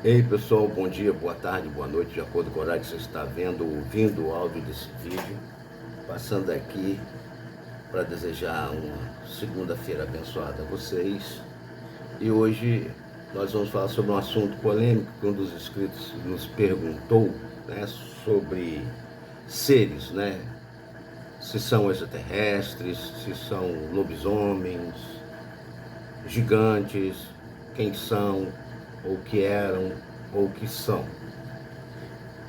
Ei pessoal, bom dia, boa tarde, boa noite, de acordo com o horário que você está vendo, ouvindo o áudio desse vídeo. Passando aqui para desejar uma segunda-feira abençoada a vocês. E hoje nós vamos falar sobre um assunto polêmico que um dos inscritos nos perguntou, né, sobre seres, né? Se são extraterrestres, se são lobisomens, gigantes, quem são, ou que eram, ou que são.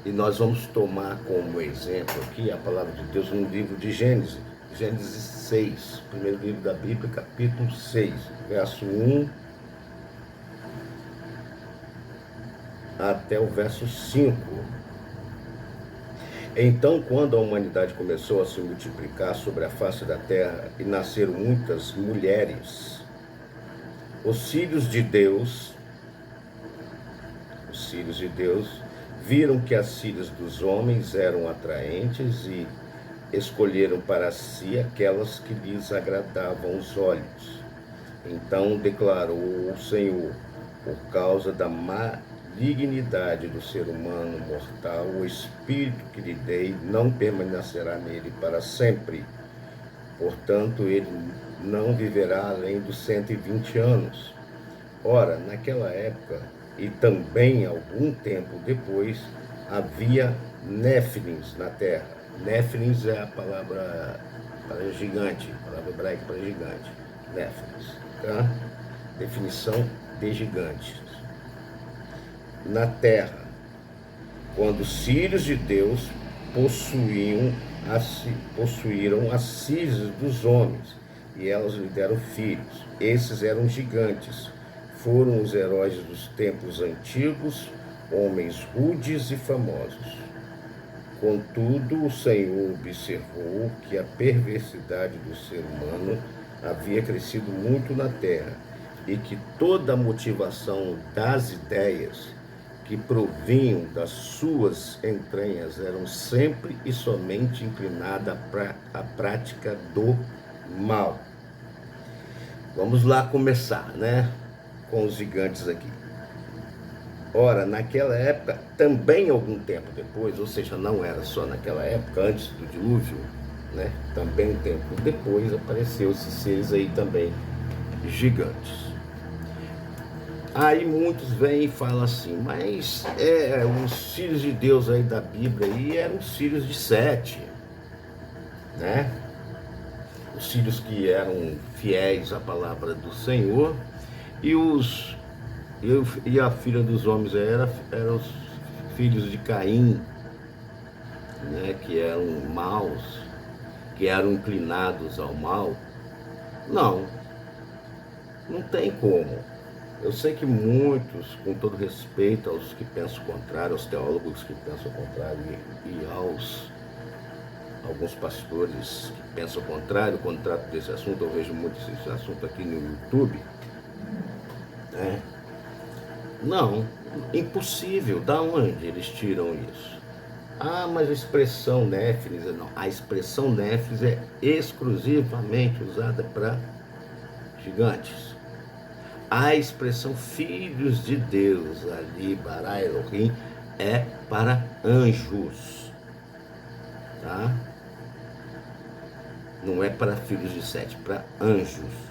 E nós vamos tomar como exemplo aqui a palavra de Deus no livro de Gênesis, Gênesis 6, primeiro livro da Bíblia, capítulo 6, verso 1 até o verso 5. Então, quando a humanidade começou a se multiplicar sobre a face da terra e nasceram muitas mulheres, os filhos de Deus viram que as filhas dos homens eram atraentes e escolheram para si aquelas que lhes agradavam os olhos. Então declarou o Senhor: por causa da malignidade do ser humano mortal, o espírito que lhe dei não permanecerá nele para sempre. Portanto, ele não viverá além dos 120 anos. Ora, naquela época, e também algum tempo depois, havia néfilins na terra. Néfilins é a palavra para gigante, a palavra hebraica para gigante. Néfilins, tá? Definição de gigantes. Na terra, quando os filhos de Deus possuíram as filhas dos homens, e elas lhe deram filhos. Esses eram gigantes. Foram os heróis dos tempos antigos, homens rudes e famosos. Contudo, o Senhor observou que a perversidade do ser humano havia crescido muito na terra e que toda a motivação das ideias que provinham das suas entranhas eram sempre e somente inclinada para a prática do mal. Vamos lá começar, né? Com os gigantes aqui. Ora, naquela época, também algum tempo depois, ou seja, não era só naquela época, antes do dilúvio, né? Também um tempo depois apareceu esses seres aí também gigantes. Aí muitos vêm e falam assim, mas os filhos de Deus aí da Bíblia aí eram os filhos de Sete, né? Os filhos que eram fiéis à palavra do Senhor, e a filha dos homens eram os filhos de Caim, né, que eram maus, que eram inclinados ao mal. Não tem como. Eu sei que muitos, com todo respeito aos que pensam o contrário, aos teólogos que pensam o contrário e aos alguns pastores que pensam o contrário, quando trato desse assunto, eu vejo muito esse assunto aqui no YouTube, né? Não, impossível. Da onde eles tiram isso? Ah, mas a expressão néfilis, não. A expressão néfilis é exclusivamente usada para gigantes. A expressão filhos de Deus, ali, Bara Elohim, é para anjos, tá? Não é para filhos de Sete, para anjos.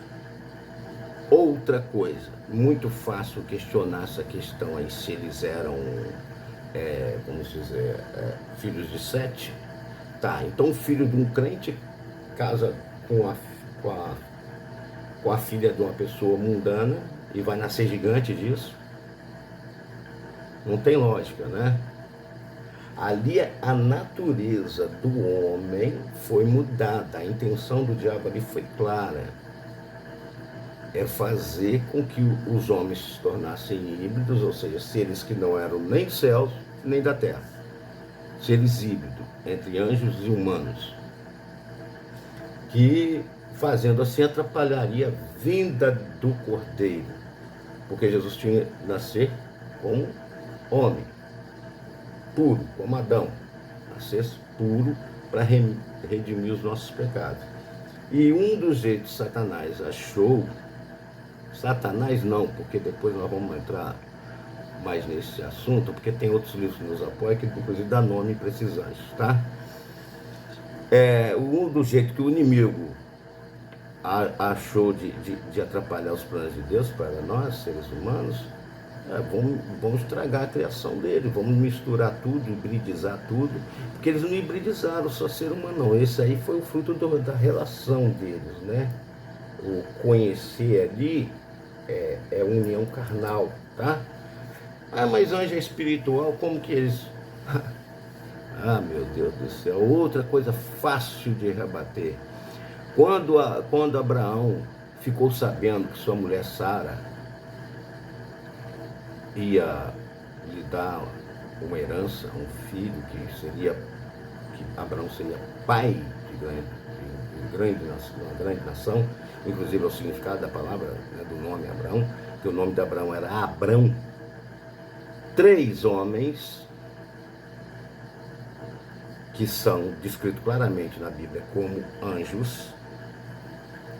Outra coisa, muito fácil questionar essa questão aí, se eles eram, vamos dizer, filhos de Sete. Tá, então o filho de um crente casa com a filha de uma pessoa mundana e vai nascer gigante disso? Não tem lógica, né? Ali a natureza do homem foi mudada, a intenção do diabo ali foi clara. É fazer com que os homens se tornassem híbridos, ou seja, seres que não eram nem dos céus, nem da terra. Seres híbridos, entre anjos e humanos. Que, fazendo assim, atrapalharia a vinda do Cordeiro. Porque Jesus tinha que nascer como homem, puro, como Adão. Nascesse puro para redimir os nossos pecados. E um dos jeitos que Satanás achou, Satanás não, porque depois nós vamos entrar mais nesse assunto, porque tem outros livros que nos apoiam, que inclusive dá nome para esses anjos, tá? Do jeito que o inimigo achou de atrapalhar os planos de Deus para nós, seres humanos, vamos estragar a criação dele, vamos misturar tudo, hibridizar tudo, porque eles não hibridizaram só ser humano, não. Esse aí foi o fruto da relação deles, né? O conhecer ali é união carnal, tá? Mas anjo é espiritual, como que eles... meu Deus do céu, outra coisa fácil de rebater. Quando Abraão ficou sabendo que sua mulher Sara ia lhe dar uma herança, um filho, que Abraão seria pai de uma grande nação, inclusive é o significado da palavra, né, do nome Abraão, que o nome de Abraão era Abrão. 3 homens que são descritos claramente na Bíblia como anjos,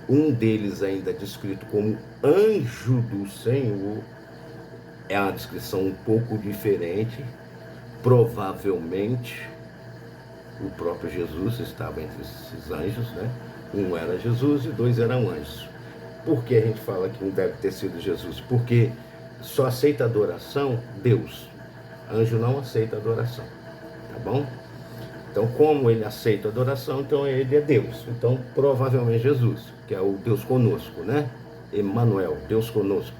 um deles ainda descrito como anjo do Senhor, é uma descrição um pouco diferente. Provavelmente o próprio Jesus estava entre esses anjos, né? Um era Jesus e 2 eram anjos. Por que a gente fala que um deve ter sido Jesus? Porque só aceita adoração Deus. Anjo não aceita adoração, tá bom? Então, como ele aceita adoração, então ele é Deus. Então, provavelmente Jesus, que é o Deus conosco, né? Emmanuel, Deus conosco.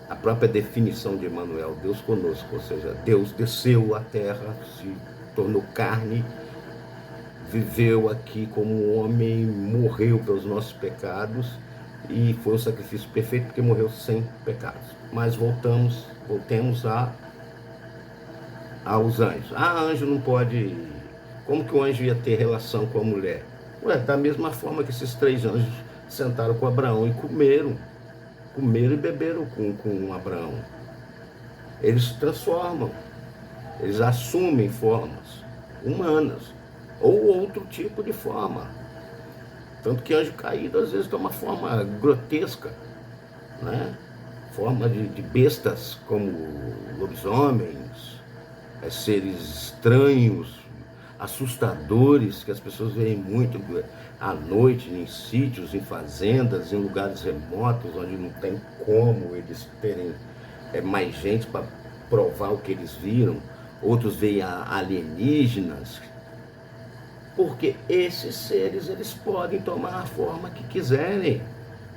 A própria definição de Emmanuel, Deus conosco, ou seja, Deus desceu à terra, se tornou carne, viveu aqui como um homem, morreu pelos nossos pecados e foi um sacrifício perfeito porque morreu sem pecados. Mas voltemos aos anjos. Anjo não pode... Como que o anjo ia ter relação com a mulher? Da mesma forma que esses 3 anjos sentaram com Abraão e comeram e beberam com Abraão. Eles se transformam, eles assumem formas humanas ou outro tipo de forma. Tanto que anjo caído às vezes toma forma grotesca, né? Forma de bestas, como lobisomens, seres estranhos, assustadores, que as pessoas veem muito à noite, em sítios, em fazendas, em lugares remotos, onde não tem como eles terem mais gente para provar o que eles viram. Outros veem alienígenas, porque esses seres, eles podem tomar a forma que quiserem.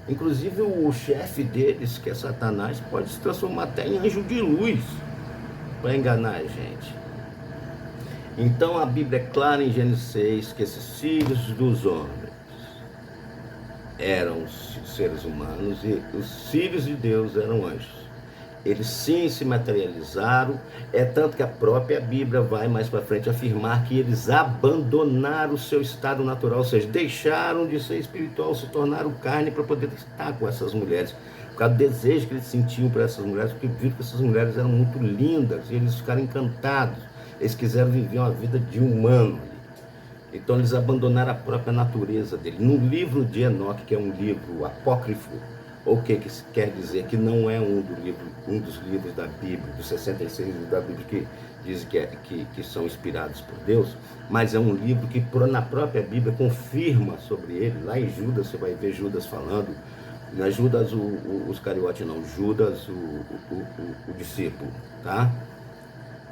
Inclusive o chefe deles, que é Satanás, pode se transformar até em anjo de luz para enganar a gente. Então a Bíblia é clara em Gênesis 6 que esses filhos dos homens eram seres humanos e os filhos de Deus eram anjos. Eles sim se materializaram, tanto que a própria Bíblia vai mais para frente afirmar que eles abandonaram o seu estado natural, ou seja, deixaram de ser espiritual, se tornaram carne para poder estar com essas mulheres, por causa do desejo que eles sentiam por essas mulheres, porque viram que essas mulheres eram muito lindas e eles ficaram encantados, eles quiseram viver uma vida de humano. Então eles abandonaram a própria natureza dele. No livro de Enoque, que é um livro apócrifo, o que quer dizer que não é um dos livros da Bíblia, dos 66 livros da Bíblia que dizem que são inspirados por Deus, mas é um livro que na própria Bíblia confirma sobre ele. Lá em Judas, você vai ver Judas falando, não é Judas o Iscariote não, Judas o discípulo, tá?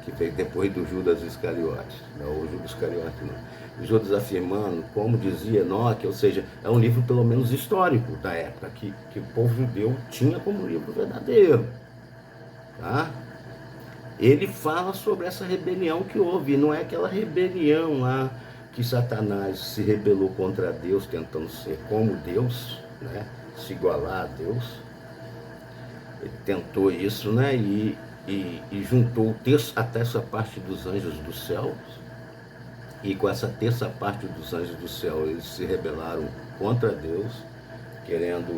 Que veio depois do Judas Iscariote, não o Judas Iscariote não. Judas afirmando, como dizia Enoque, ou seja, é um livro pelo menos histórico da época, que o povo judeu tinha como livro verdadeiro, tá? Ele fala sobre essa rebelião que houve, não é aquela rebelião lá que Satanás se rebelou contra Deus, tentando ser como Deus, né? Se igualar a Deus. Ele tentou isso, né? E juntou a terça parte dos anjos do céu. E com essa terça parte dos anjos do céu, eles se rebelaram contra Deus, querendo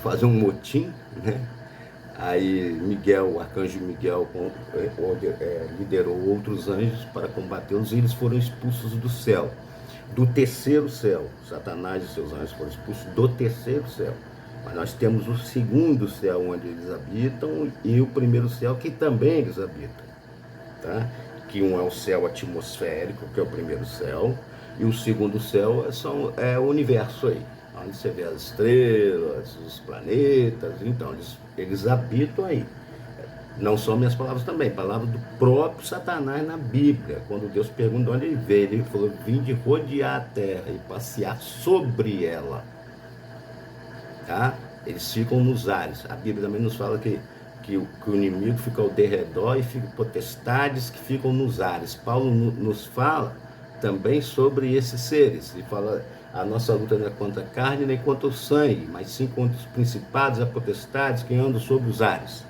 fazer um motim, né? Aí Miguel, o arcanjo Miguel, liderou outros anjos para combatê-los, e eles foram expulsos do céu, do terceiro céu. Satanás e seus anjos foram expulsos do terceiro céu. Mas nós temos o segundo céu onde eles habitam e o primeiro céu que também eles habitam, tá? Que um é o céu atmosférico, que é o primeiro céu, e o segundo céu é o universo aí, onde você vê as estrelas, os planetas. Então eles habitam aí. Não são minhas palavras também, palavras do próprio Satanás na Bíblia. Quando Deus pergunta de onde ele veio, ele falou: vim de rodear a terra e passear sobre ela. Tá? Eles ficam nos ares. A Bíblia também nos fala que o inimigo fica ao derredor e fica potestades que ficam nos ares. Paulo nos fala também sobre esses seres. Ele fala: a nossa luta não é contra a carne nem contra o sangue, mas sim contra os principados e as potestades que andam sobre os ares.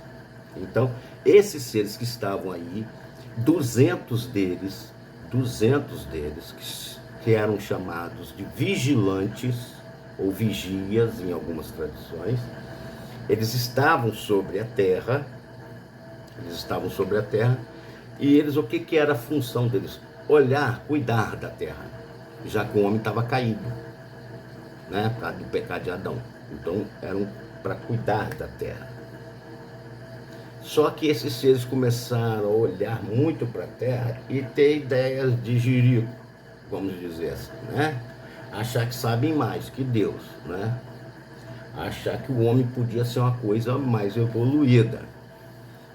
Então, esses seres que estavam aí, 200 deles, que eram chamados de vigilantes, ou vigias em algumas tradições, eles estavam sobre a terra, e eles, o que era a função deles? Olhar, cuidar da terra, já que o homem estava caído, né, por causa do pecado de Adão. Então, eram para cuidar da terra. Só que esses seres começaram a olhar muito para a terra e ter ideias de jirico, vamos dizer assim, né? Achar que sabem mais que Deus, né? Achar que o homem podia ser uma coisa mais evoluída,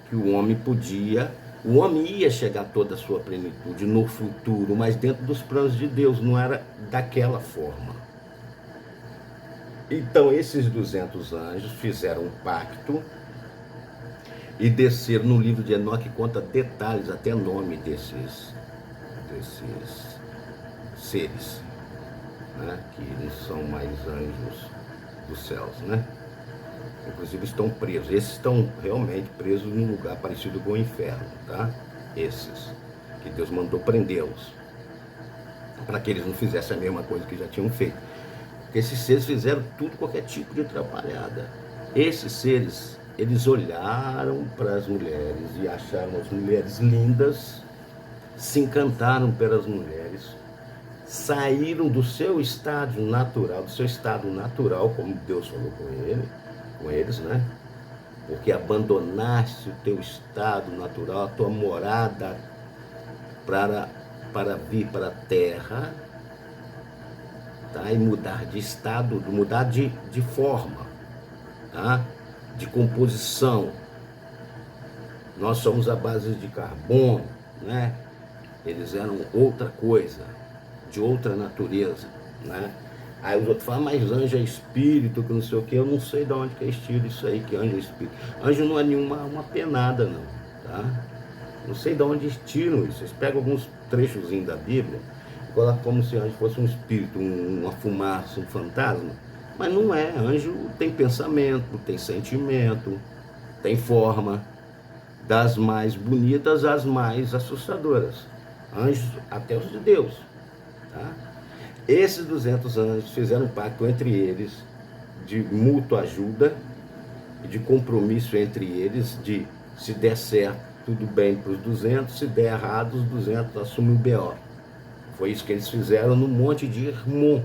que o homem ia chegar a toda a sua plenitude no futuro, mas dentro dos planos de Deus, não era daquela forma. Então esses 200 anjos fizeram um pacto e desceram. No livro de Enoque conta detalhes, até nome desses seres, né? Que não são mais anjos dos céus, né? Inclusive estão presos. Esses estão realmente presos num lugar parecido com o inferno, tá? Esses que Deus mandou prendê-los, para que eles não fizessem a mesma coisa que já tinham feito. Porque esses seres fizeram tudo, qualquer tipo de atrapalhada. Esses seres, eles olharam para as mulheres e acharam as mulheres lindas, se encantaram pelas mulheres, saíram do seu estado natural, como Deus falou com eles, né? Porque abandonaste o teu estado natural, a tua morada, para vir para a terra, tá? E mudar de estado, mudar de forma, tá? De composição. Nós somos a base de carbono, né? Eles eram outra coisa, de outra natureza, né? Aí os outros falam: mas anjo é espírito, que não sei o que. Eu não sei de onde que eles tiram isso aí, que anjo é espírito. Anjo não é nenhuma uma penada, não, tá? Não sei de onde eles tiram isso. Eles pegam alguns trechozinhos da Bíblia e colocam como se anjo fosse um espírito, uma fumaça, um fantasma. Mas não é. Anjo tem pensamento, tem sentimento, tem forma, das mais bonitas às mais assustadoras. Anjos, até os de Deus, tá? Esses 200 anjos fizeram um pacto entre eles de mútua ajuda e de compromisso entre eles, de se der certo, tudo bem para os 200, se der errado, os 200 assumem o B.O. Foi isso que eles fizeram no Monte de Hermon,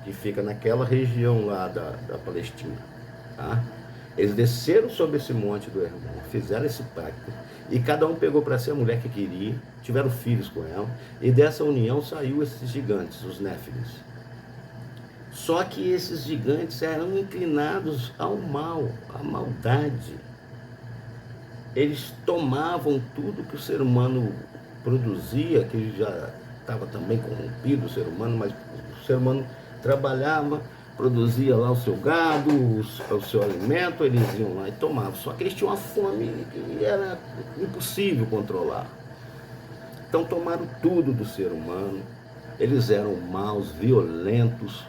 que fica naquela região lá da Palestina, tá? Eles desceram sobre esse monte do Hermon, fizeram esse pacto, e cada um pegou para si a mulher que queria, tiveram filhos com ela, e dessa união saiu esses gigantes, os Néfilis. Só que esses gigantes eram inclinados ao mal, à maldade. Eles tomavam tudo que o ser humano produzia, que já estava também corrompido o ser humano, mas o ser humano trabalhava, produzia lá o seu gado, o seu alimento, eles iam lá e tomavam. Só que eles tinham uma fome que era impossível controlar. Então tomaram tudo do ser humano, eles eram maus, violentos.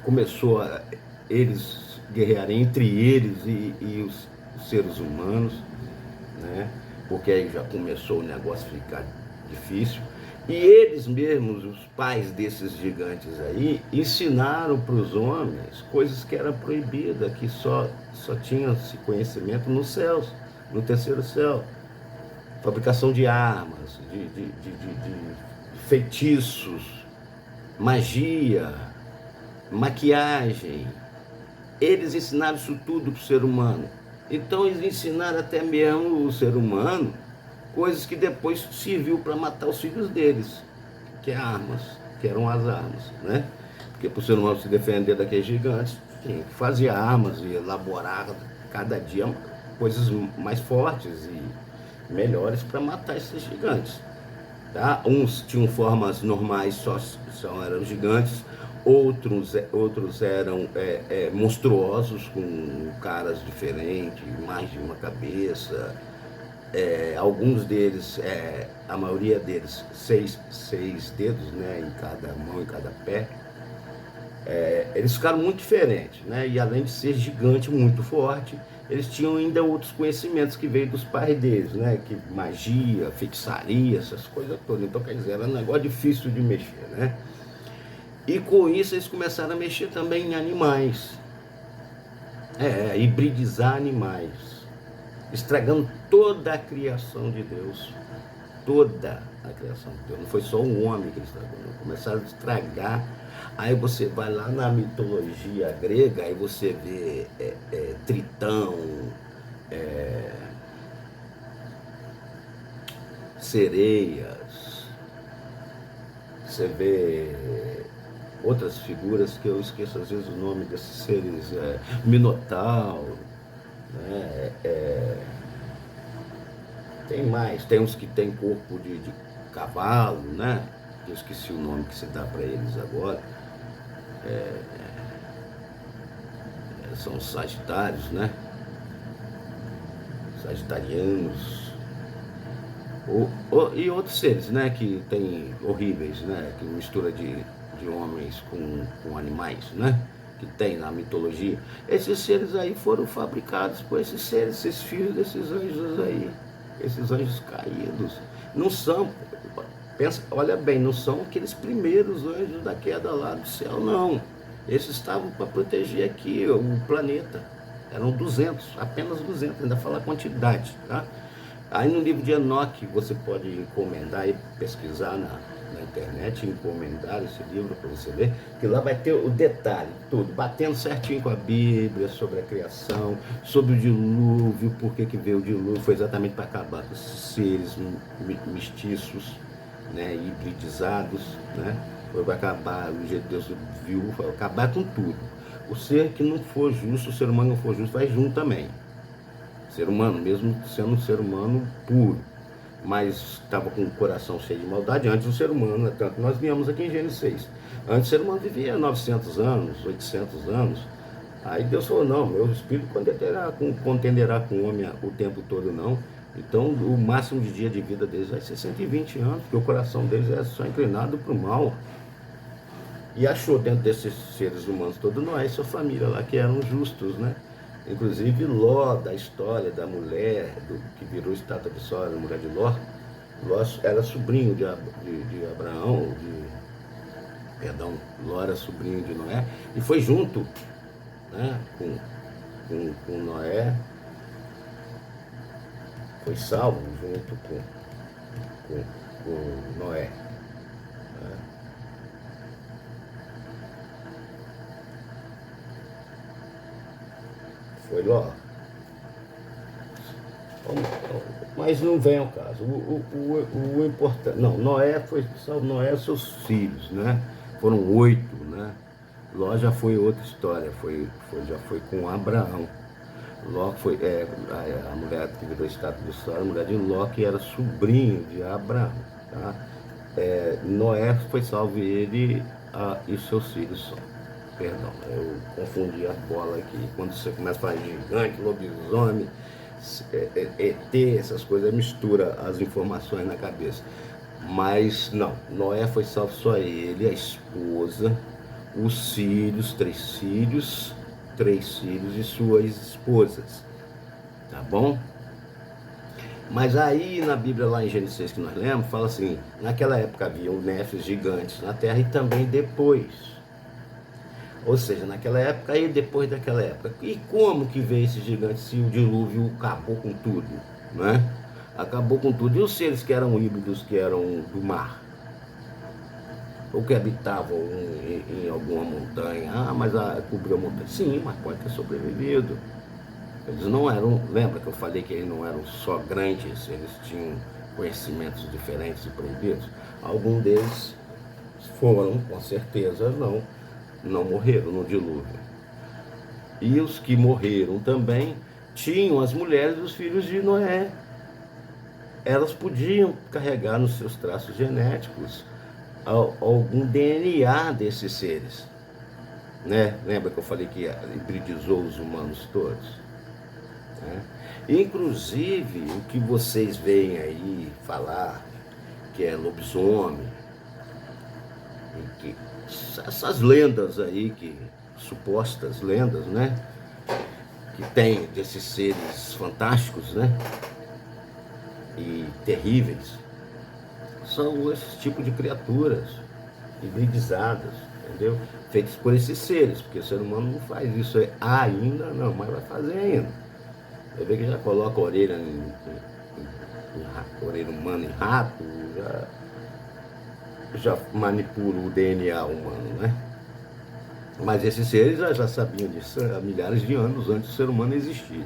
Começou a eles guerrearem entre eles e os seres humanos, né? Porque aí já começou o negócio a ficar difícil. E eles mesmos, os pais desses gigantes aí, ensinaram para os homens coisas que eram proibidas, que só tinham esse conhecimento nos céus, no terceiro céu. Fabricação de armas, de feitiços, magia, maquiagem, eles ensinaram isso tudo para o ser humano. Então eles ensinaram até mesmo o ser humano coisas que depois serviu para matar os filhos deles, que é armas, que eram as armas, né? Porque para o ser humano se defender daqueles gigantes, tinha que fazer armas e elaborar cada dia coisas mais fortes e melhores para matar esses gigantes. Tá? Uns tinham formas normais, só eram gigantes, outros eram monstruosos, com caras diferentes, mais de uma cabeça. Alguns deles, a maioria deles, seis dedos, né, em cada mão, em cada pé. Eles ficaram muito diferentes, né? E além de ser gigante, muito forte, eles tinham ainda outros conhecimentos que veio dos pais deles, né? Que magia, feitiçaria, essas coisas todas. Então, quer dizer, era um negócio difícil de mexer, né? E com isso eles começaram a mexer também em animais, hibridizar animais, estragando toda a criação de Deus. Toda a criação de Deus. Não foi só um homem que eles estragou, não. Começaram a estragar. Aí você vai lá na mitologia grega, aí você vê Tritão, sereias, você vê outras figuras que eu esqueço às vezes o nome desses seres, Minotauro, né? Tem mais, tem uns que tem corpo de cavalo, né? Eu esqueci o nome que se dá para eles agora. São os sagitários, né? Sagitarianos. E outros seres, né? Que tem horríveis, né? Que mistura de homens com animais, né? Que tem na mitologia. Esses seres aí foram fabricados por esses seres, esses filhos desses anjos aí. Esses anjos caídos. Não são, pensa, olha bem, não são aqueles primeiros anjos da queda lá do céu, não. Esses estavam para proteger aqui o planeta. Eram 200, apenas 200, ainda fala a quantidade, tá? Aí no livro de Enoque você pode encomendar e pesquisar na internet, encomendar esse livro para você ler, que lá vai ter o detalhe, tudo, batendo certinho com a Bíblia, sobre a criação, sobre o dilúvio, por que veio o dilúvio, foi exatamente para acabar com esses seres mestiços, né, hibridizados, né, foi para acabar, o jeito que Deus viu, foi acabar com tudo. O ser que não for justo, o ser humano não for justo, vai junto também. O ser humano, mesmo sendo um ser humano puro, mas estava com o coração cheio de maldade antes do ser humano, tanto nós viemos aqui em Gênesis 6. Antes o ser humano vivia 900 anos, 800 anos. Aí Deus falou, não, meu espírito contenderá com o homem o tempo todo, não. Então o máximo de dia de vida deles vai ser 120 anos, porque o coração deles é só inclinado para o mal. E achou dentro desses seres humanos todos Noé e sua família lá, que eram justos, né? Inclusive Ló, da história da mulher que virou estátua de sol, a mulher de Ló. Ló era sobrinho de Abraão, Ló era sobrinho de Noé, e foi junto, né, com Noé, foi salvo junto com Noé. Né? Foi Ló. Mas não vem ao caso. O importante. Não, Noé foi salvo, Noé e seus filhos, né? Foram 8, né? Ló já foi outra história, já foi com Abraão. Ló foi a mulher que virou estátua de sol, a mulher de Ló, que era sobrinho de Abraão. Tá? Noé foi salvo ele e seus filhos só. Perdão, eu confundi a bola aqui. Quando você começa a falar de gigante, lobisomem, ET, essas coisas, mistura as informações na cabeça. Mas não, Noé foi salvo só ele, a esposa, os filhos, 3 filhos e suas esposas. Tá bom? Mas aí na Bíblia, lá em Gênesis 6 que nós lemos, fala assim, naquela época havia néfios gigantes na terra e também depois. Ou seja, naquela época e depois daquela época. E como que veio esse gigante se o dilúvio acabou com tudo, né? Acabou com tudo. E os seres que eram híbridos, que eram do mar? ou que habitavam em alguma montanha. Ah, mas cobriu a montanha. Sim, mas pode ter sobrevivido. Eles não eram, lembra que eu falei que eles não eram só grandes, eles tinham conhecimentos diferentes e proibidos? Alguns deles foram, com certeza, não morreram no dilúvio. E os que morreram também tinham as mulheres dos filhos de Noé. Elas podiam carregar nos seus traços genéticos algum DNA desses seres, né? Lembra que eu falei que hibridizou os humanos todos, né? Inclusive, o que vocês veem aí falar que é lobisomem, que essas lendas aí, que supostas lendas, né? Que tem desses seres fantásticos, né? E terríveis, são esse tipo de criaturas hibridizadas, entendeu? Feitas por esses seres, porque o ser humano não faz isso ainda, não, mas vai fazer ainda. Você vê que já coloca a orelha orelha humana em rato, já manipula o DNA humano, né? Mas esses seres já sabiam disso há milhares de anos antes do ser humano existir,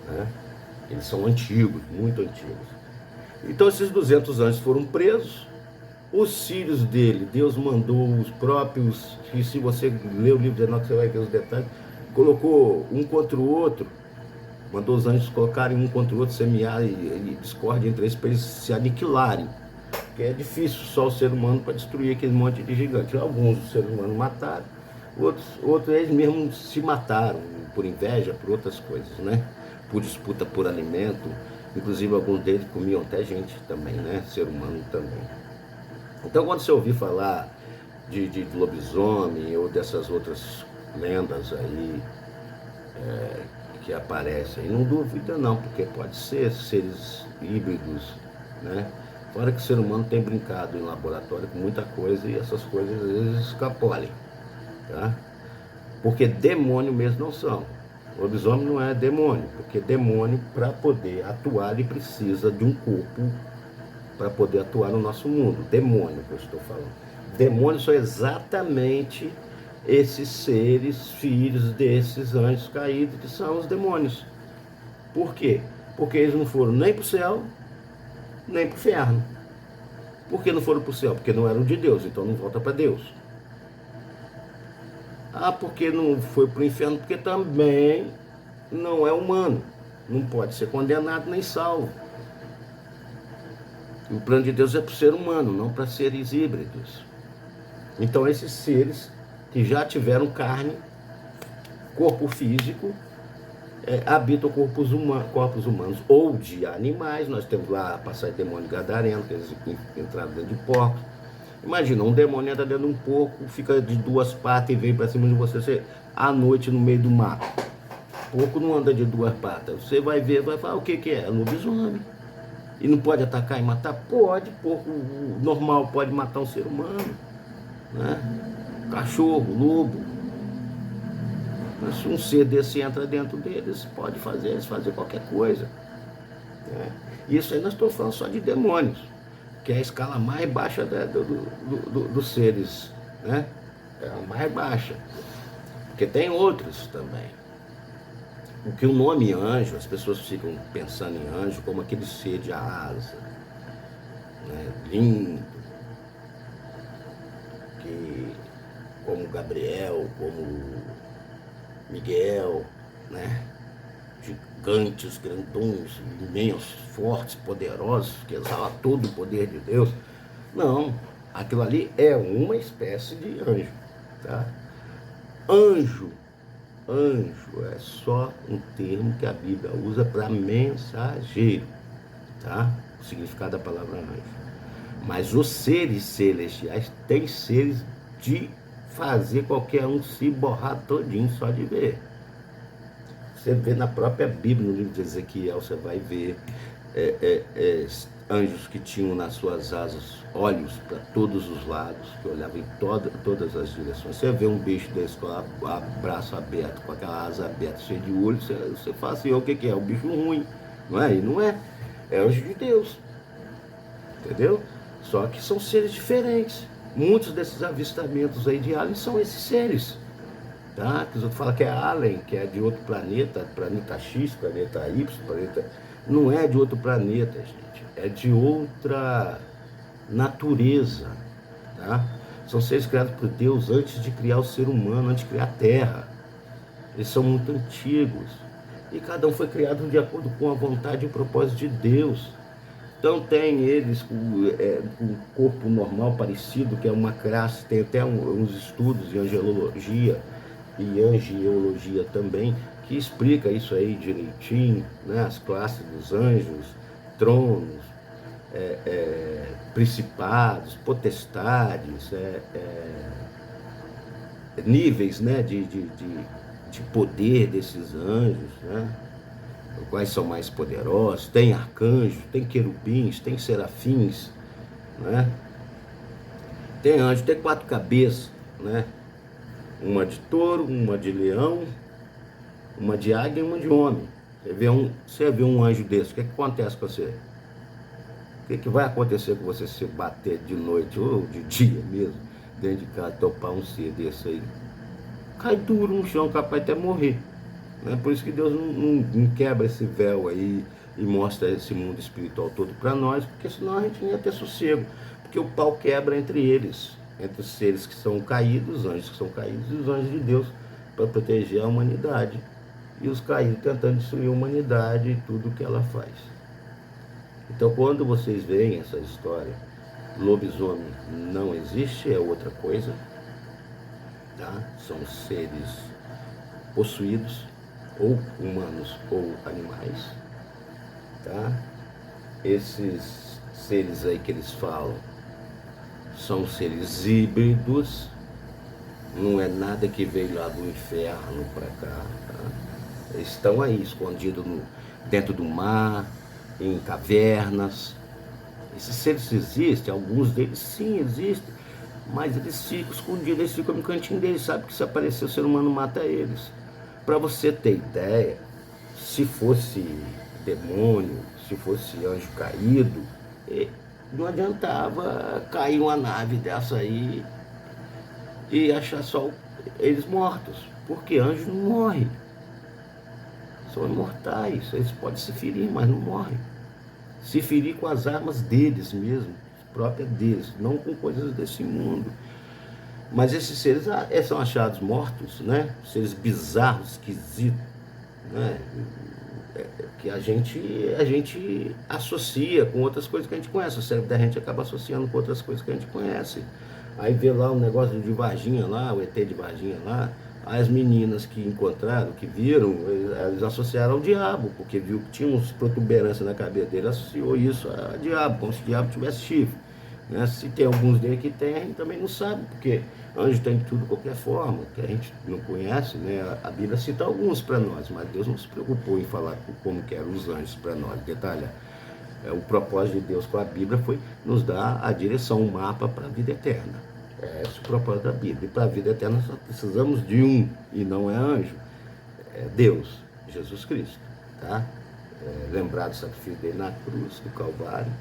né? Eles são antigos, muito antigos. Então esses 200 anjos foram presos. Os filhos dele, Deus mandou os próprios, que se você ler o livro de Enoque, você vai ver os detalhes, colocou um contra o outro, mandou os anjos colocarem um contra o outro, semear e discórdia entre eles para eles se aniquilarem. Porque é difícil só o ser humano para destruir aquele monte de gigantes. Alguns os seres humanos mataram, outros eles mesmos se mataram, por inveja, por outras coisas, né? Por disputa por alimento. Inclusive alguns deles comiam até gente também, né? Ser humano também. Então quando você ouvir falar de lobisomem ou dessas outras lendas aí que aparecem, não duvida não, porque pode ser seres híbridos, né? Fora que o ser humano tem brincado em laboratório com muita coisa e essas coisas às vezes escapolem, tá? Porque demônio mesmo não são. Lobisomem não é demônio, porque demônio, para poder atuar, ele precisa de um corpo para poder atuar no nosso mundo. Demônio que eu estou falando. Demônios são exatamente esses seres, filhos desses anjos caídos, que são os demônios. Por quê? Porque eles não foram nem para o céu, nem para o inferno. Por que não foram para o céu? Porque não eram de Deus, então não volta para Deus. Ah, porque não foi para o inferno? Porque também não é humano. Não pode ser condenado nem salvo. O plano de Deus é para o ser humano, não para seres híbridos. Então esses seres que já tiveram carne, corpo físico, habitam corpos humanos ou de animais. Nós temos lá a passagem de demônio gadareno, que eles entraram dentro de porcos. Imagina, um demônio entra dentro de um porco, fica de duas patas e vem para cima de você à noite no meio do mato. Porco não anda de duas patas. Você vai ver, vai falar, o que é? É lobisomem. E não pode atacar e matar? Pode. Porco normal pode matar um ser humano, né? Cachorro, lobo. Mas se um ser desse entra dentro deles, pode fazer eles fazer qualquer coisa, né? Isso aí nós estamos falando só de demônios, que é a escala mais baixa dos seres, né? É a mais baixa. Porque tem outros também. Porque o nome anjo, as pessoas ficam pensando em anjo como aquele ser de asa, né? Lindo, que, como Gabriel, como Miguel, né? Gigantes, grandões, imensos, fortes, poderosos, que exalam todo o poder de Deus. Não, aquilo ali é uma espécie de anjo, tá? Anjo é só um termo que a Bíblia usa para mensageiro, tá? O significado da palavra anjo. Mas os seres celestiais têm seres de fazer qualquer um se borrar todinho só de ver. Você vê na própria Bíblia, no livro de Ezequiel, você vai ver anjos que tinham nas suas asas olhos para todos os lados, que olhavam em todas as direções. Você vê um bicho desse com o braço aberto, com aquela asa aberta, cheio de olhos, você fala assim, o que é? Um bicho ruim, não é? E não é. É anjo de Deus, entendeu? Só que são seres diferentes. Muitos desses avistamentos aí de aliens são esses seres, tá? Que os outros falam que é alien, que é de outro planeta, planeta X, planeta Y, planeta... Não é de outro planeta, gente. É de outra natureza, tá? São seres criados por Deus antes de criar o ser humano, antes de criar a Terra. Eles são muito antigos. E cada um foi criado de acordo com a vontade e o propósito de Deus. Então tem eles com um corpo normal parecido, que é uma classe, tem até uns estudos de angelologia e angiologia também, que explica isso aí direitinho, né? As classes dos anjos, tronos, principados, potestades, níveis, né, de poder desses anjos, né? Quais são mais poderosos, tem arcanjos, tem querubins, tem serafins, né? Tem anjo, tem 4 cabeças, né? Uma de touro, uma de leão, uma de águia e uma de homem. Você vê um anjo desse, o que acontece com você? O que vai acontecer com você se bater de noite ou de dia mesmo, dentro de casa, topar um ser desse aí? Cai duro no chão, capaz de até morrer. Né? Por isso que Deus não quebra esse véu aí e mostra esse mundo espiritual todo para nós, porque senão a gente não ia ter sossego. Porque o pau quebra entre eles, entre os seres que são caídos, os anjos que são caídos e os anjos de Deus, para proteger a humanidade. E os caídos tentando destruir a humanidade e tudo que ela faz. Então, quando vocês veem essa história, lobisomem não existe, é outra coisa, tá? São seres possuídos, ou humanos ou animais, tá? Esses seres aí que eles falam são seres híbridos, não é nada que veio lá do inferno para cá, tá? Eles estão aí escondidos dentro do mar, em cavernas. Esses seres existem, alguns deles sim existem, mas eles ficam escondidos, eles ficam no cantinho deles, sabe que se aparecer o ser humano mata eles. Para você ter ideia, se fosse demônio, se fosse anjo caído, não adiantava cair uma nave dessa aí e achar só eles mortos, porque anjo não morre. São imortais, eles podem se ferir, mas não morrem. Se ferir com as armas deles mesmo, próprias deles, não com coisas desse mundo. Mas esses seres são achados mortos, né? Seres bizarros, esquisitos, né? Que a gente associa com outras coisas que a gente conhece. O cérebro da gente acaba associando com outras coisas que a gente conhece. Aí vê lá um negócio de Varginha lá, o ET de Varginha lá. Aí as meninas que encontraram, que viram, eles associaram ao diabo, porque viu que tinha uns protuberâncias na cabeça dele, associou isso a diabo, como se o diabo tivesse chifre. Né? Se tem alguns deles que tem, a gente também não sabe, porque anjo tem de tudo de qualquer forma, que a gente não conhece, né? A Bíblia cita alguns para nós, mas Deus não se preocupou em falar como que eram os anjos para nós. Detalhe, o propósito de Deus com a Bíblia foi nos dar a direção, um mapa para a vida eterna. Esse é o propósito da Bíblia. E para a vida eterna nós só precisamos de um, e não é anjo, é Deus, Jesus Cristo, tá? Lembrar do sacrifício dele na cruz, do Calvário,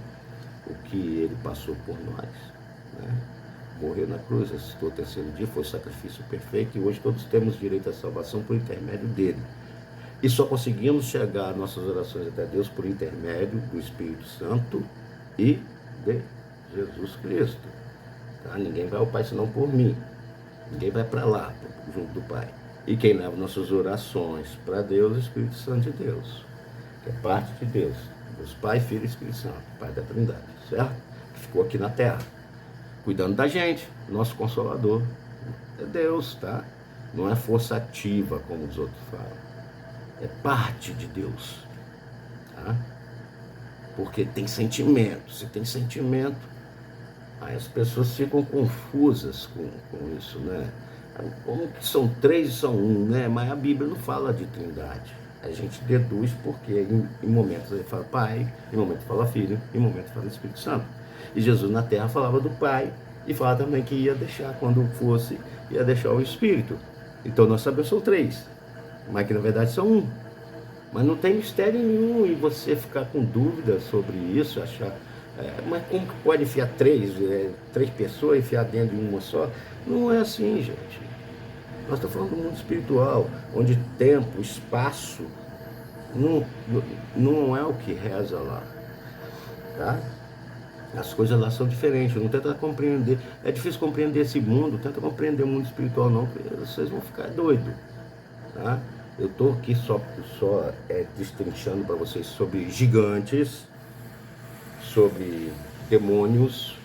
o que ele passou por nós, né? Morreu na cruz, ressuscitou o terceiro dia, foi o sacrifício perfeito, e hoje todos temos direito à salvação por intermédio dele. E só conseguimos chegar às nossas orações até Deus por intermédio do Espírito Santo e de Jesus Cristo. Tá? Ninguém vai ao Pai senão por mim. Ninguém vai para lá, junto do Pai. E quem leva nossas orações para Deus é o Espírito Santo de Deus, que é parte de Deus, Deus Pai, Filho e Espírito Santo, Pai da Trindade, certo? Que ficou aqui na terra, cuidando da gente, nosso Consolador. É Deus, tá? Não é força ativa, como os outros falam. É parte de Deus, tá? Porque tem sentimento. Se tem sentimento, aí as pessoas ficam confusas com isso, né? Como que são três e são um, né? Mas a Bíblia não fala de trindade. A gente deduz porque em momentos ele fala Pai, em momentos fala Filho, em momentos fala Espírito Santo. E Jesus na terra falava do Pai e fala também que ia deixar, quando fosse, ia deixar o Espírito. Então nós sabemos que são três, mas que na verdade são um. Mas não tem mistério nenhum, e você ficar com dúvida sobre isso, achar Mas como que pode enfiar três pessoas, enfiar dentro de uma só? Não é assim, gente. Nós estamos falando do mundo espiritual, onde tempo, espaço, não, não é o que reza lá, tá? As coisas lá são diferentes, não tenta compreender. É difícil compreender esse mundo, tenta compreender o mundo espiritual não, porque vocês vão ficar doidos, tá? Eu estou aqui só destrinchando para vocês sobre gigantes, sobre demônios,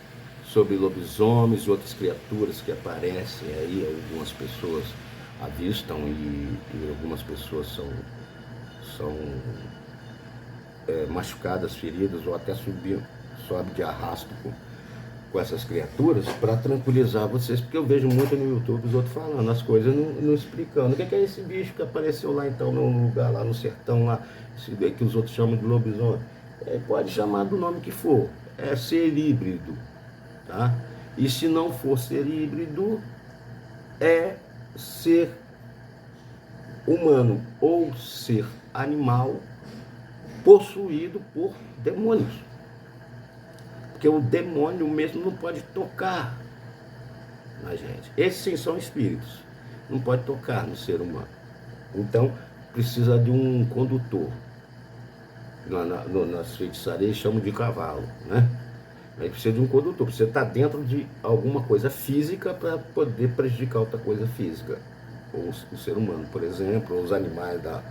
sobre lobisomens e outras criaturas que aparecem aí, algumas pessoas avistam e algumas pessoas são machucadas, feridas ou até sobe de arrasto com essas criaturas, para tranquilizar vocês, porque eu vejo muito no YouTube os outros falando as coisas, não explicando. O que é esse bicho que apareceu lá então, no lugar lá no sertão, lá, que os outros chamam de lobisomem? Pode chamar do nome que for, é ser híbrido, tá? E se não for ser híbrido, é ser humano ou ser animal possuído por demônios. Porque o demônio mesmo não pode tocar na gente. Esses sim são espíritos, não pode tocar no ser humano. Então precisa de um condutor. Nas feitiçarias chamam de cavalo, né? Aí precisa de um condutor, você está dentro de alguma coisa física para poder prejudicar outra coisa física. Ou o ser humano, por exemplo, ou os animais da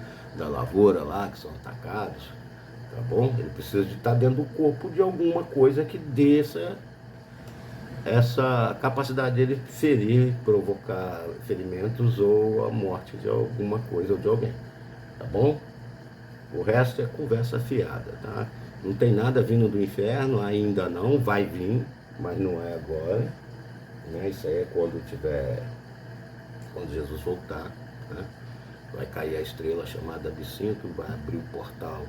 lavoura lá que são atacados, tá bom? Ele precisa de estar dentro do corpo de alguma coisa que dê essa capacidade dele ferir, provocar ferimentos ou a morte de alguma coisa ou de alguém, tá bom? O resto é conversa fiada, tá? Não tem nada vindo do inferno, ainda não, vai vir, mas não é agora, né? Isso aí é quando Jesus voltar, né? Vai cair a estrela chamada Absinto, vai abrir o portal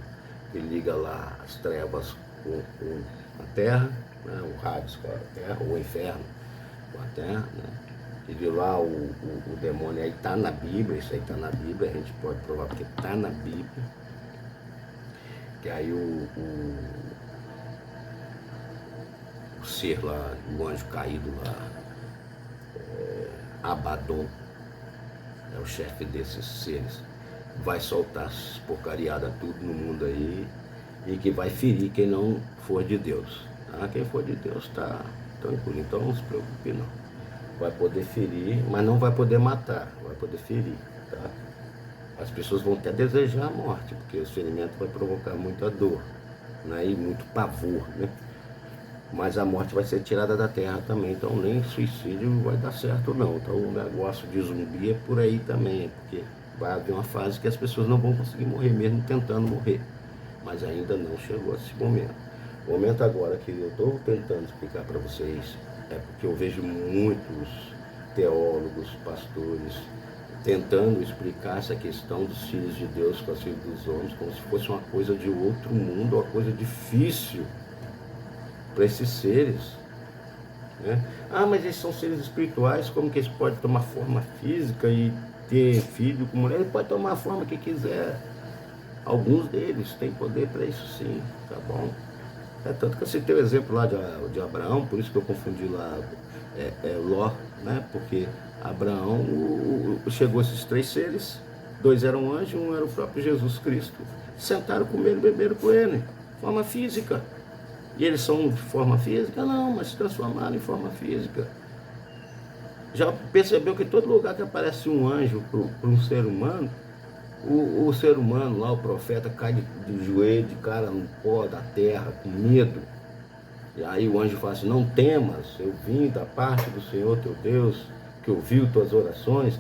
que liga lá as trevas com a terra, né? O Hades com a terra, o inferno com a terra, né? E de lá o demônio aí está na Bíblia, isso aí está na Bíblia, a gente pode provar porque está na Bíblia. Que aí o ser lá, o anjo caído lá, Abaddon, é o chefe desses seres, vai soltar as porcariadas tudo no mundo aí e que vai ferir quem não for de Deus. Tá? Quem for de Deus está tranquilo, então não se preocupe não. Vai poder ferir, mas não vai poder matar, vai poder ferir, tá? As pessoas vão até desejar a morte, porque o ferimento vai provocar muita dor, né? E muito pavor, né? Mas a morte vai ser tirada da terra também, então nem suicídio vai dar certo não. Então o negócio de zumbi é por aí também, porque vai haver uma fase que as pessoas não vão conseguir morrer, mesmo tentando morrer. Mas ainda não chegou esse momento. O momento agora que eu estou tentando explicar para vocês é porque eu vejo muitos teólogos, pastores, tentando explicar essa questão dos filhos de Deus com os filhos dos homens, como se fosse uma coisa de outro mundo, uma coisa difícil para esses seres, né? Ah, mas eles são seres espirituais, como que eles podem tomar forma física e ter filho com mulher? Ele pode tomar a forma que quiser. Alguns deles têm poder para isso sim, tá bom? Tanto que eu citei o exemplo lá de Abraão, por isso que eu confundi lá Ló, né? Porque Abraão chegou esses três seres, dois eram anjos, um era o próprio Jesus Cristo. Sentaram, comeram, beberam com ele, forma física. E eles são de forma física? Não, mas se transformaram em forma física. Já percebeu que todo lugar que aparece um anjo para um ser humano, o ser humano lá, o profeta, cai de joelho, de cara no pó da terra, com medo. E aí o anjo fala assim, não temas, eu vim da parte do Senhor teu Deus, que ouviu tuas orações.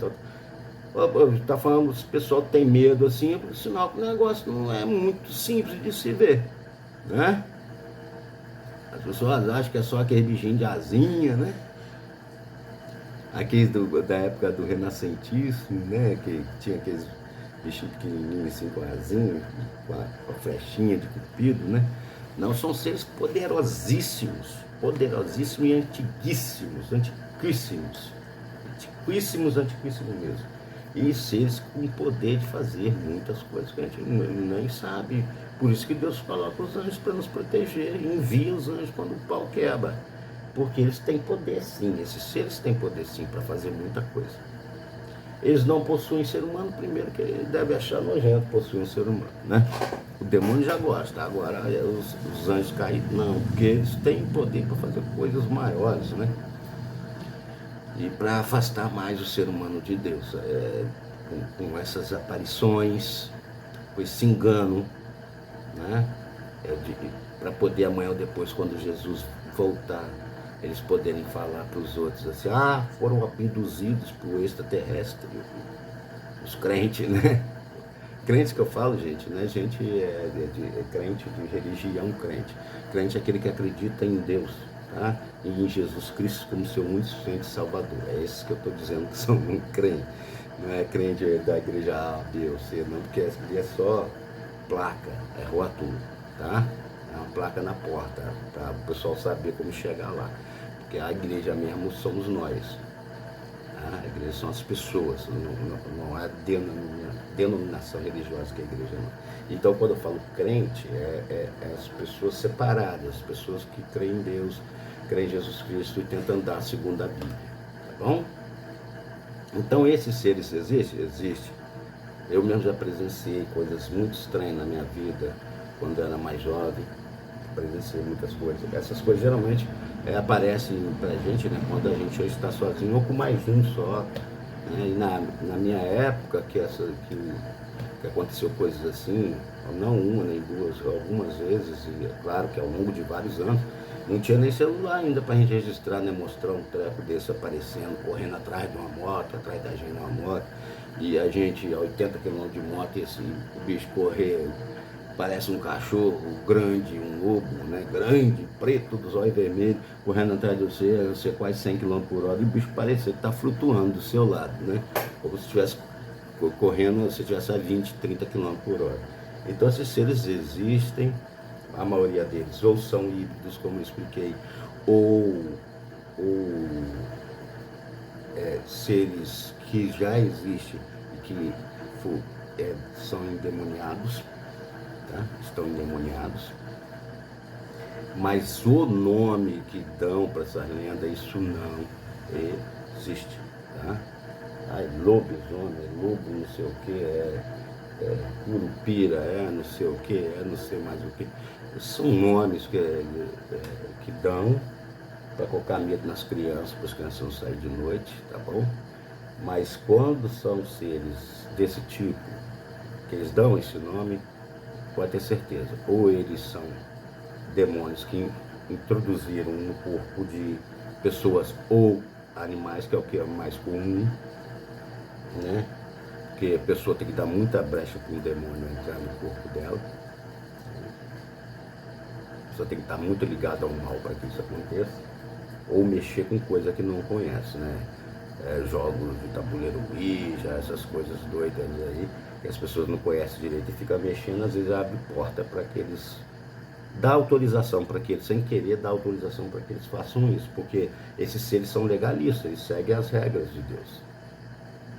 Tá falando, se o pessoal tem medo assim, é por sinal que o negócio não é muito simples de se ver, né? As pessoas acham que é só aquele bichinho de asinha, né? Aqueles da época do renascentismo, né? Que tinha aqueles bichinhos pequenininhos assim com asinha, com a flechinha de cupido, né? Não, são seres poderosíssimos, poderosíssimos e antiquíssimos, antiquíssimos mesmo. E seres com poder de fazer muitas coisas que a gente nem sabe Por isso que Deus coloca os anjos para nos proteger, envia os anjos quando o pau quebra. Porque eles têm poder sim, esses seres têm poder sim para fazer muita coisa. Eles não possuem ser humano, primeiro que ele deve achar nojento possuir um ser humano, né? O demônio já gosta, agora os anjos caídos não, porque eles têm poder para fazer coisas maiores, né? E para afastar mais o ser humano de Deus, com essas aparições, com esse engano, né? Para poder amanhã ou depois, quando Jesus voltar, eles poderem falar para os outros assim, foram abduzidos por extraterrestre, os crentes, né? Crentes que eu falo, gente, né? Gente é crente de religião crente. Crente é aquele que acredita em Deus, tá? E em Jesus Cristo como seu único e suficiente Salvador. É esses que eu estou dizendo que são um crente. Não é crente da igreja A, B ou C, não, porque é só placa, é rótulo, tá? É uma placa na porta, para o pessoal saber como chegar lá. Porque a igreja mesmo somos nós. Tá? A igreja são as pessoas, não é denominação religiosa que é a igreja não. Então quando eu falo crente, é as pessoas separadas, as pessoas que creem em Deus, creem em Jesus Cristo e tentam andar segundo a Bíblia. Tá bom? Então esses seres existem? Existem. Eu mesmo já presenciei coisas muito estranhas na minha vida, quando eu era mais jovem, presenciei muitas coisas. Essas coisas geralmente aparecem pra gente, né, quando a gente está sozinho ou com mais um só. Né? E na minha época, que aconteceu coisas assim, não uma nem duas, algumas vezes, e é claro que ao longo de vários anos, não tinha nem celular ainda pra gente registrar, né, mostrar um treco desse aparecendo, correndo atrás de uma moto, atrás da gente numa moto, e a gente a 80 km de moto, e assim, o bicho correr, parece um cachorro grande, um lobo, né, grande, preto, dos olhos vermelhos, correndo atrás de você quase 100 km por hora, e o bicho parecia que tá flutuando do seu lado, né, como se estivesse correndo, se tivesse a 20, 30 km por hora. Então esses seres existem, a maioria deles ou são híbridos, como eu expliquei, ou seres que já existem e que são endemoniados, tá? Estão endemoniados, mas o nome que dão para essa lenda, isso não existe, tá? Lobisomem, lobo não sei o que, curupira, não sei o que, não sei mais o que. São nomes que dão para colocar medo nas crianças, para as crianças não saírem de noite, tá bom? Mas quando são seres desse tipo, que eles dão esse nome, pode ter certeza, ou eles são demônios que introduziram no corpo de pessoas ou animais, que é o que é mais comum, né? Porque a pessoa tem que dar muita brecha para um demônio entrar no corpo dela. A pessoa tem que estar muito ligada ao mal para que isso aconteça, ou mexer com coisa que não conhece, né? Jogos de tabuleiro Ouija, essas coisas doidas aí, que as pessoas não conhecem direito e ficam mexendo, às vezes abre porta para que eles dá autorização para que eles, sem querer, dá autorização para que eles façam isso, porque esses seres são legalistas, eles seguem as regras de Deus.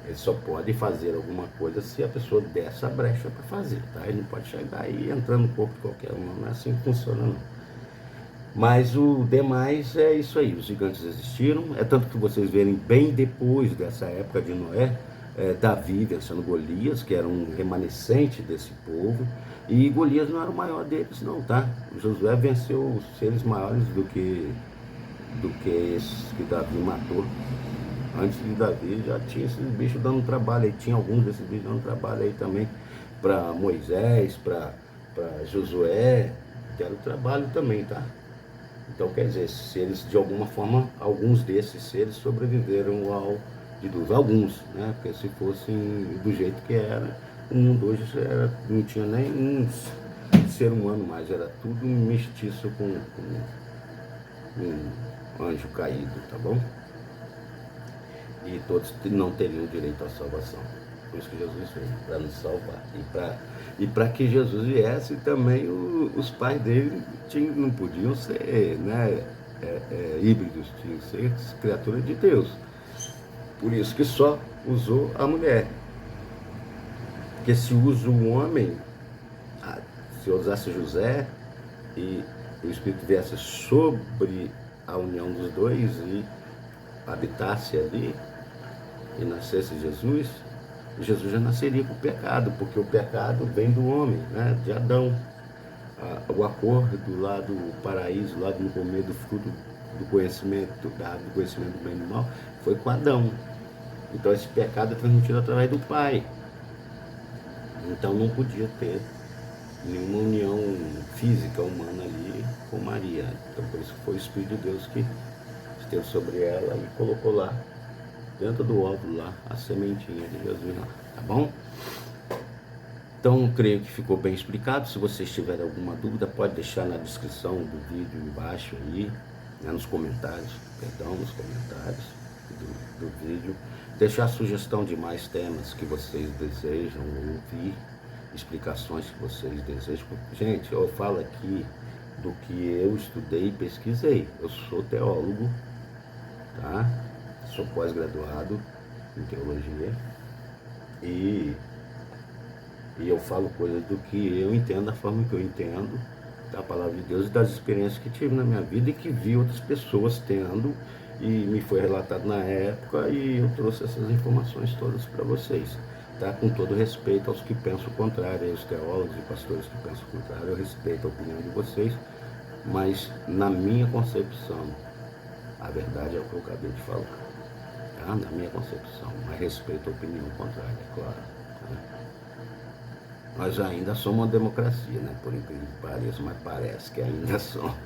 Eles só podem fazer alguma coisa se a pessoa der essa brecha para fazer, tá? Ele não pode chegar aí entrando no corpo de qualquer um, não é assim que funciona não. Mas o demais é isso aí, os gigantes existiram, é tanto que vocês verem bem depois dessa época de Noé, Davi vencendo Golias, que era um remanescente desse povo, e Golias não era o maior deles não, tá? Josué venceu os seres maiores do que esses que Davi matou. Antes de Davi já tinha esses bichos dando trabalho aí, tinha alguns desses bichos dando trabalho aí também para Moisés, para Josué, deram trabalho também, tá? Então quer dizer, esses seres, de alguma forma, alguns desses seres sobreviveram ao dilúvio, alguns, né? Porque se fossem do jeito que era, o mundo hoje não tinha nem um ser humano mais, era tudo um mestiço com um anjo caído, tá bom? E todos não teriam direito à salvação. Por isso que Jesus veio, para nos salvar. E para que Jesus viesse, também os pais dele não podiam ser, né, híbridos, tinham que ser criaturas de Deus. Por isso que só usou a mulher. Porque se usa o homem, se eu usasse José e o Espírito viesse sobre a união dos dois e habitasse ali e nascesse Jesus, Jesus já nasceria com o pecado, porque o pecado vem do homem, né, de Adão. O acordo lá do paraíso, lá de não comer do fruto do conhecimento, da árvore do conhecimento do bem e do mal, foi com Adão. Então esse pecado é transmitido através do Pai. Então não podia ter nenhuma união física humana ali com Maria. Então por isso foi o Espírito de Deus que esteve sobre ela e colocou lá, dentro do óvulo lá, a sementinha de Jesus lá, tá bom? Então, creio que ficou bem explicado. Se vocês tiverem alguma dúvida, pode deixar na descrição do vídeo embaixo aí, né, nos comentários, nos comentários do vídeo. Deixar sugestão de mais temas que vocês desejam ouvir, explicações que vocês desejam. Gente, eu falo aqui do que eu estudei e pesquisei. Eu sou teólogo, tá? Sou pós-graduado em teologia e eu falo coisas do que eu entendo, da forma que eu entendo da palavra de Deus e das experiências que tive na minha vida e que vi outras pessoas tendo e me foi relatado na época e eu trouxe essas informações todas para vocês, tá? Com todo respeito aos que pensam o contrário, aos teólogos e pastores que pensam o contrário, eu respeito a opinião de vocês, mas na minha concepção, a verdade é o que eu acabei de falar, tá? Na minha concepção, mas respeito a opinião contrária, é claro, tá? Nós ainda somos uma democracia, né? Por incrível que pareça, mas parece que ainda somos.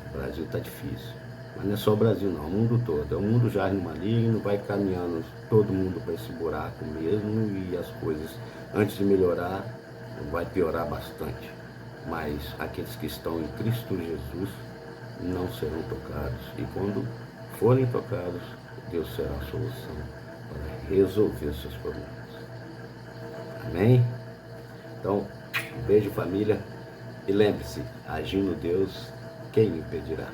O Brasil está difícil. Mas não é só o Brasil não, o mundo todo. É um mundo já maligno, vai caminhando todo mundo para esse buraco mesmo e as coisas, antes de melhorar, vai piorar bastante. Mas aqueles que estão em Cristo Jesus não serão tocados. E quando forem tocados, Deus será a solução para resolver seus problemas. Amém? Então, um beijo família. E lembre-se, agindo Deus, quem impedirá?